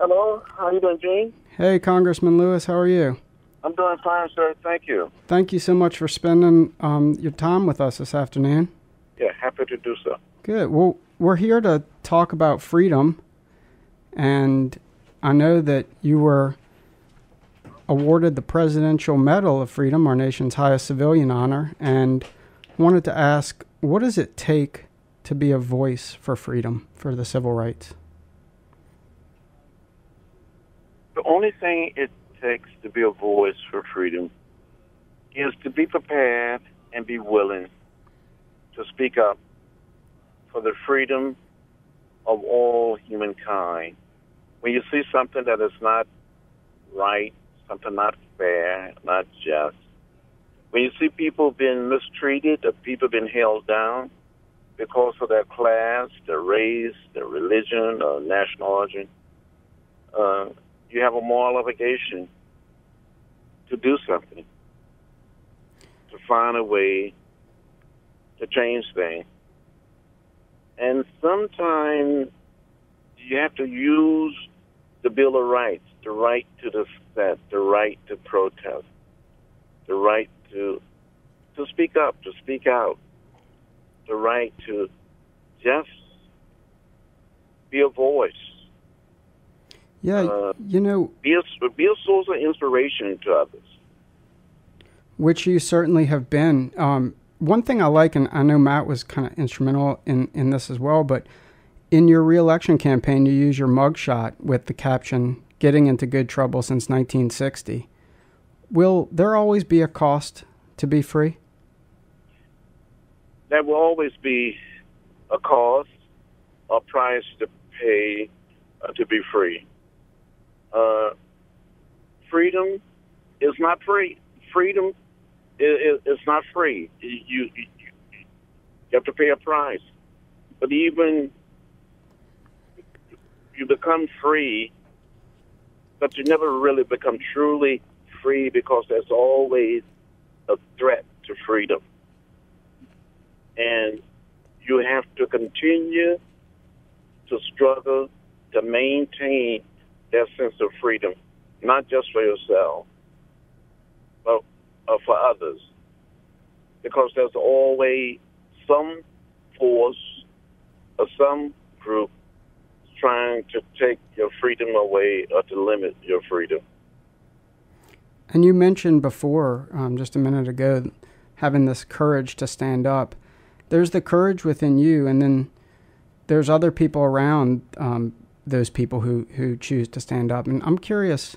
Hello, how you doing, Gene? Hey, Congressman Lewis, how are you? I'm doing fine, sir. Thank you. Thank you so much for spending your time with us this afternoon. Yeah, happy to do so. Good. Well, we're here to talk about freedom, and I know that you were awarded the Presidential Medal of Freedom, our nation's highest civilian honor, and wanted to ask, what does it take to be a voice for freedom, for the civil rights? The only thing it takes to be a voice for freedom is to be prepared and be willing to speak up for the freedom of all humankind. When you see something that is not right, something not fair, not just, when you see people being mistreated or people being held down because of their class, their race, their religion, or national origin, you have a moral obligation to do something, to find a way to change things. And sometimes you have to use the Bill of Rights, the right to dissent, the right to protest, the right to speak up, to speak out, the right to just be a voice. Yeah, be a source of inspiration to others. Which you certainly have been. One thing I like, and I know Matt was kind of instrumental in this as well, but in your re-election campaign, you use your mugshot with the caption, "Getting into good trouble since 1960. Will there always be a cost to be free? There will always be a cost, a price to pay to be free. Freedom is not free. Freedom is not free. You have to pay a price. But even you become free, but you never really become truly free because there's always a threat to freedom. And you have to continue to struggle to maintain that sense of freedom, not just for yourself, but for others. Because there's always some force or some group trying to take your freedom away or to limit your freedom. And you mentioned before, just a minute ago, having this courage to stand up. There's the courage within you, and then there's other people around those people who choose to stand up. And I'm curious,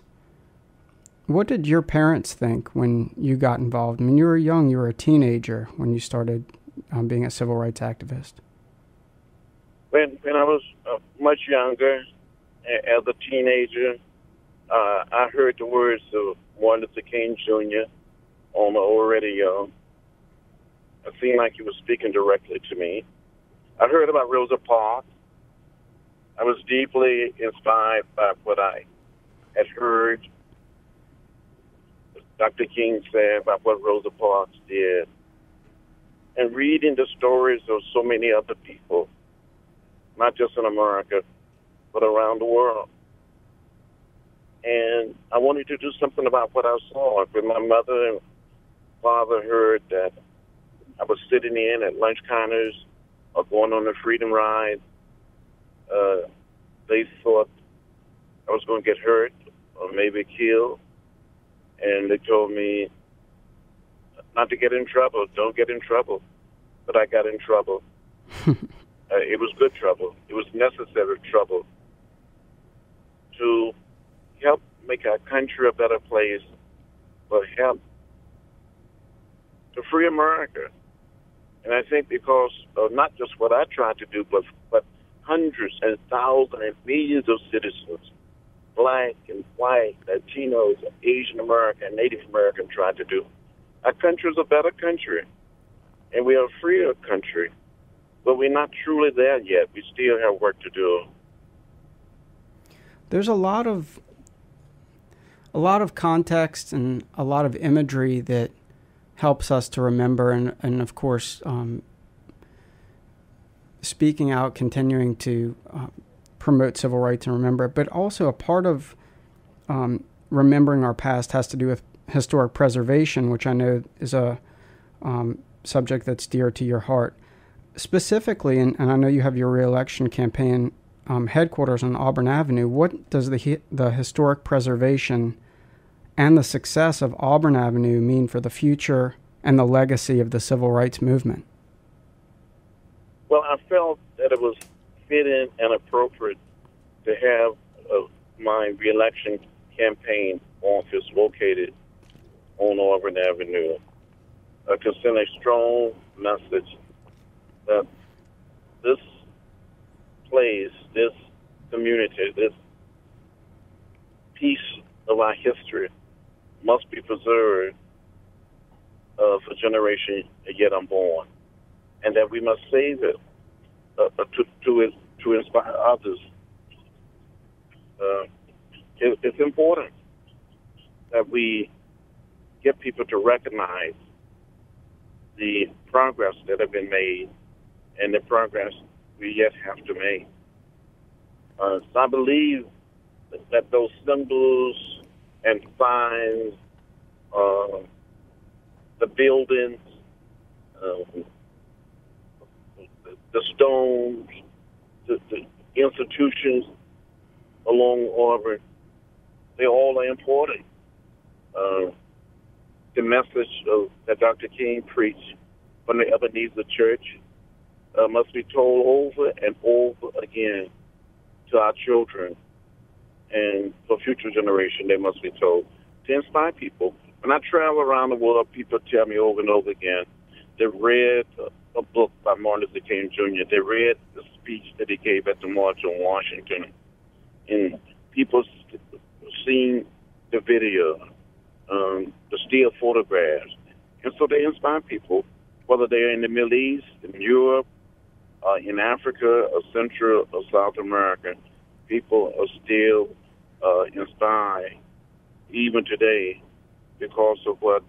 what did your parents think when you got involved? I mean, you were young, you were a teenager when you started being a civil rights activist. When I was much younger, as a teenager, I heard the words of Martin Luther King Jr. on the old radio. It seemed like he was speaking directly to me. I heard about Rosa Parks. I was deeply inspired by what I had heard Dr. King said about what Rosa Parks did. And reading the stories of so many other people, not just in America, but around the world. And I wanted to do something about what I saw. When my mother and father heard that I was sitting in at lunch counters or going on a freedom ride, they thought I was going to get hurt or maybe killed. And they told me not to get in trouble, don't get in trouble. But I got in trouble. It was good trouble. It was necessary trouble to help make our country a better place, but help to free America. And I think because of not just what I tried to do, but hundreds and thousands and millions of citizens, black and white, Latinos, Asian American, Native American tried to do. Our country is a better country, and we are a freer country, but we're not truly there yet. We still have work to do. There's a lot of context and a lot of imagery that helps us to remember, and of course, speaking out, continuing to promote civil rights and remember it, but also a part of remembering our past has to do with historic preservation, which I know is a subject that's dear to your heart. Specifically, and I know you have your re-election campaign headquarters on Auburn Avenue, what does the historic preservation and the success of Auburn Avenue mean for the future and the legacy of the civil rights movement? Well, I felt that it was fitting and appropriate to have my re-election campaign office located on Auburn Avenue to send a strong message that this place, this community, this piece of our history must be preserved for generation yet unborn, and that we must save it to inspire others. It's important that we get people to recognize the progress that have been made and the progress we yet have to make. So I believe that those symbols and signs, the buildings, the stones, the institutions along Auburn, they all are important. The message that Dr. King preached from the Ebenezer Church must be told over and over again to our children, and for future generation they must be told to inspire people. When I travel around the world, people tell me over and over again they read a book by Martin Luther King Jr. They read the speech that he gave at the March on Washington, and people seen the video, the still photographs, and so they inspire people, whether they're in the Middle East, in Europe, in Africa, or Central or South America. People are still inspired, even today, because of what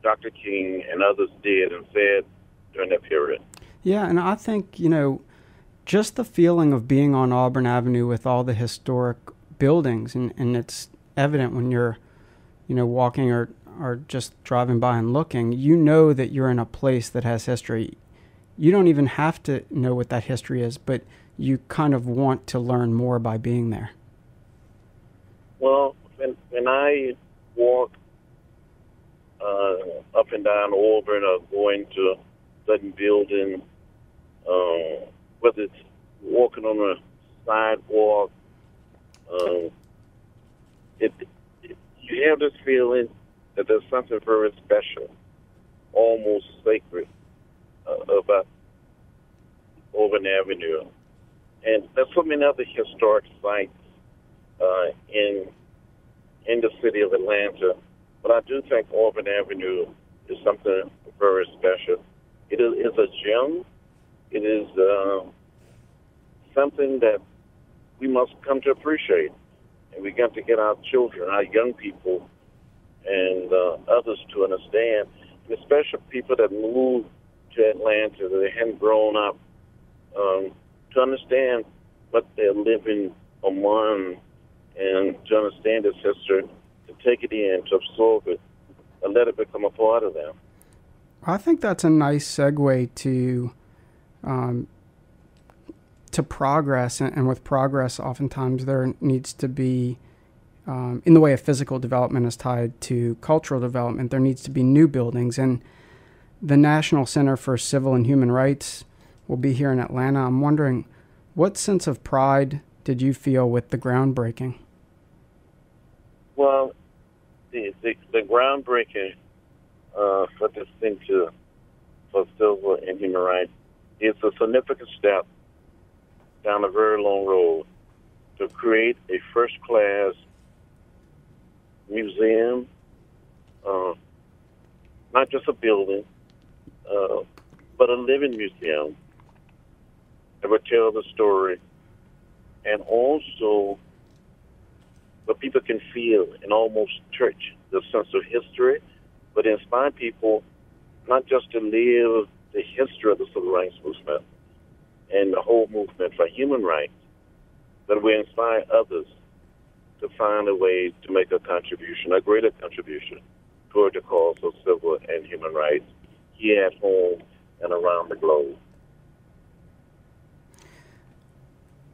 Dr. King and others did and said during that period. Yeah, and I think, just the feeling of being on Auburn Avenue with all the historic buildings, and it's evident when you're, walking or just driving by and looking, that you're in a place that has history. You don't even have to know what that history is, but you kind of want to learn more by being there. Well, when I walk up and down Auburn or going to certain buildings, whether it's walking on a sidewalk, you have this feeling that there's something very special, almost sacred, about Auburn Avenue. And there's so many other historic sites in the city of Atlanta, but I do think Auburn Avenue is something very special. It is a gem. It is something that we must come to appreciate. And we got to get our children, our young people, and others to understand, and especially people that move to Atlanta, that they hadn't grown up, to understand what they're living among and to understand this history, to take it in, to absorb it, and let it become a part of them. I think that's a nice segue to progress, and with progress, oftentimes there needs to be, in the way of physical development is tied to cultural development, there needs to be new buildings, and the National Center for Civil and Human Rights will be here in Atlanta. I'm wondering, what sense of pride did you feel with the groundbreaking? Well, the groundbreaking for this Center for Civil and Human Rights is a significant step down a very long road to create a first-class museum, not just a building, but a living museum that would tell the story, and also where people can feel and almost touch the sense of history, but inspire people not just to live the history of the civil rights movement and the whole movement for human rights, that we inspire others to find a way to make a contribution, a greater contribution, toward the cause of civil and human rights here at home and around the globe.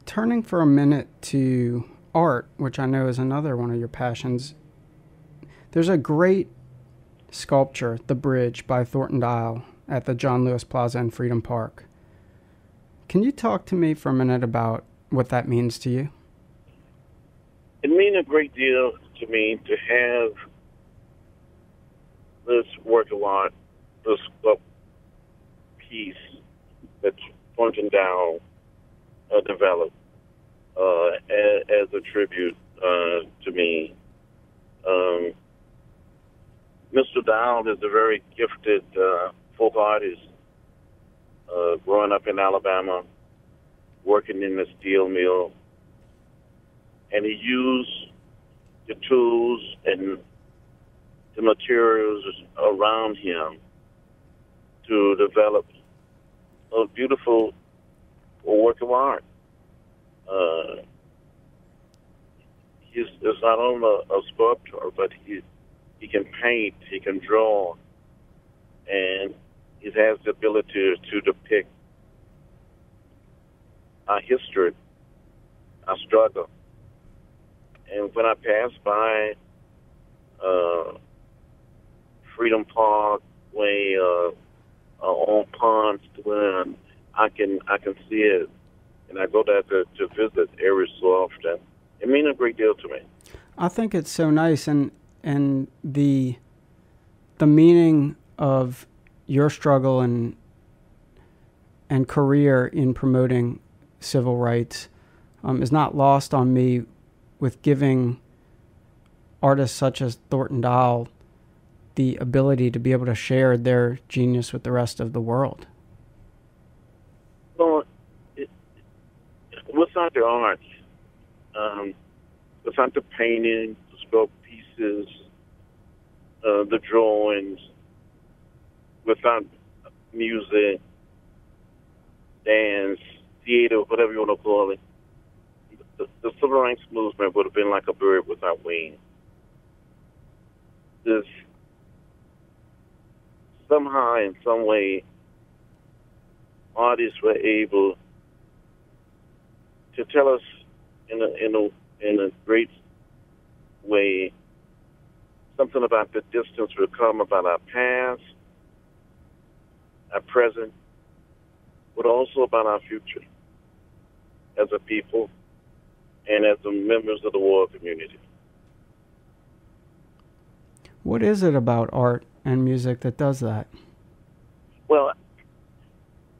Turning for a minute to art, which I know is another one of your passions, there's a great sculpture, The Bridge by Thornton Dial, at the John Lewis Plaza in Freedom Park. Can you talk to me for a minute about what that means to you? It means a great deal to me to have this work of art, this piece that Thornton Dial developed as a tribute to me. Mr. Dial is a very gifted folk artist, growing up in Alabama, working in the steel mill, and he used the tools and the materials around him to develop a beautiful work of art. He's not only a sculptor, but he can paint, he can draw, and he has the ability to depict our history, our struggle. And when I pass by Freedom Park Way on Pond Glen, I can see it, and I go there to visit every so often. It means a great deal to me. I think it's so nice, and the meaning of your struggle and career in promoting civil rights is not lost on me with giving artists such as Thornton Dial the ability to be able to share their genius with the rest of the world. Well, without the art, without the painting, the sculpt pieces, the drawings, without music, dance, theater, whatever you want to call it, the civil rights movement would have been like a bird without wings. This somehow, in some way, artists were able to tell us in a great way something about the distance we've come, about our past, our present, but also about our future as a people and as the members of the world community. What is it about art and music that does that? Well,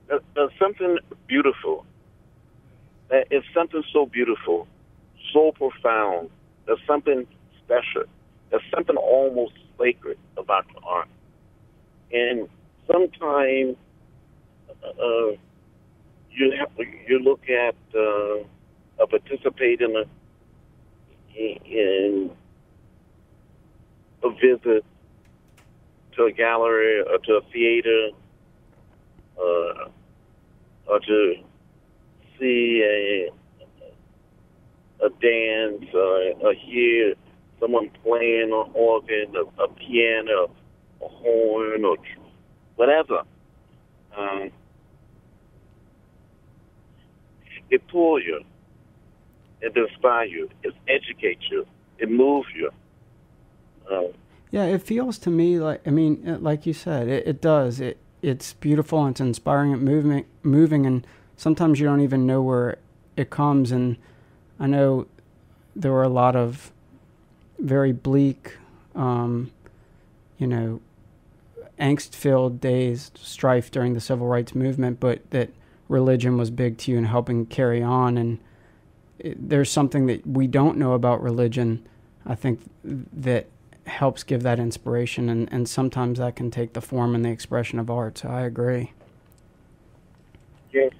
there's something beautiful. It's something so beautiful, so profound. There's something special. There's something almost sacred about art. And sometimes you look at participate in a visit to a gallery or to a theater or to see a dance or hear someone playing an organ, a piano, a horn, or whatever. It pulls you, it inspires you, it educates you, it moves you. Yeah, it feels to me like, I mean, like you said, it does. It's beautiful and it's inspiring and moving, and sometimes you don't even know where it comes. And I know there were a lot of very bleak, angst-filled days, strife during the civil rights movement, but that religion was big to you in helping carry on. And there's something that we don't know about religion, I think, that helps give that inspiration, and sometimes that can take the form and the expression of art. So I agree. Yes,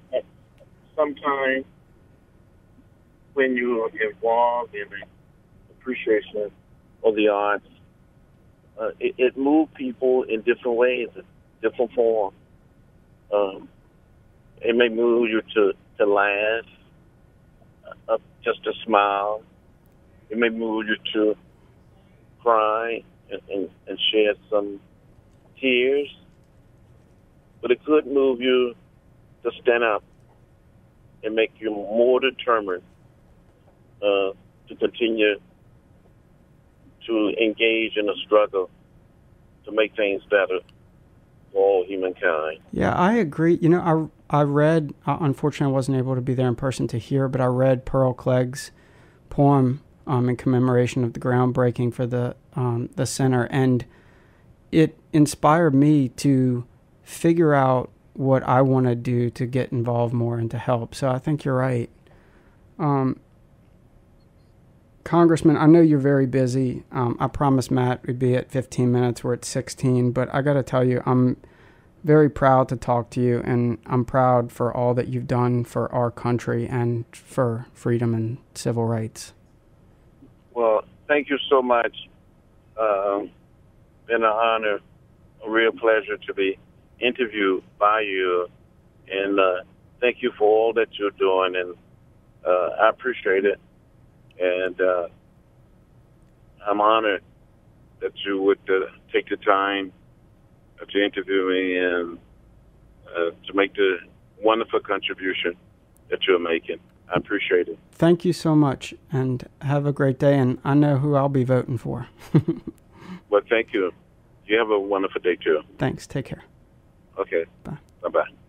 sometimes when you are involved in the appreciation of the arts, it moves people in different ways, different forms. It may move you to laugh. just a smile. It may move you to cry and shed some tears, but it could move you to stand up and make you more determined to continue to engage in a struggle to make things better for all humankind. Yeah, I agree. You know, I read, unfortunately I wasn't able to be there in person to hear, but I read Pearl Clegg's poem in commemoration of the groundbreaking for the center, and it inspired me to figure out what I want to do to get involved more and to help. So I think you're right. Congressman, I know you're very busy. I promised Matt we'd be at 15 minutes. We're at 16, but I got to tell you, I'm very proud to talk to you, and I'm proud for all that you've done for our country and for freedom and civil rights. Well, thank you so much. Been an honor, a real pleasure to be interviewed by you, and thank you for all that you're doing, and I appreciate it. And I'm honored that you would take the time to interview me and to make the wonderful contribution that you're making. I appreciate it. Thank you so much, and have a great day. And I know who I'll be voting for. Well, thank you. You have a wonderful day, too. Thanks. Take care. Okay. Bye. Bye-bye.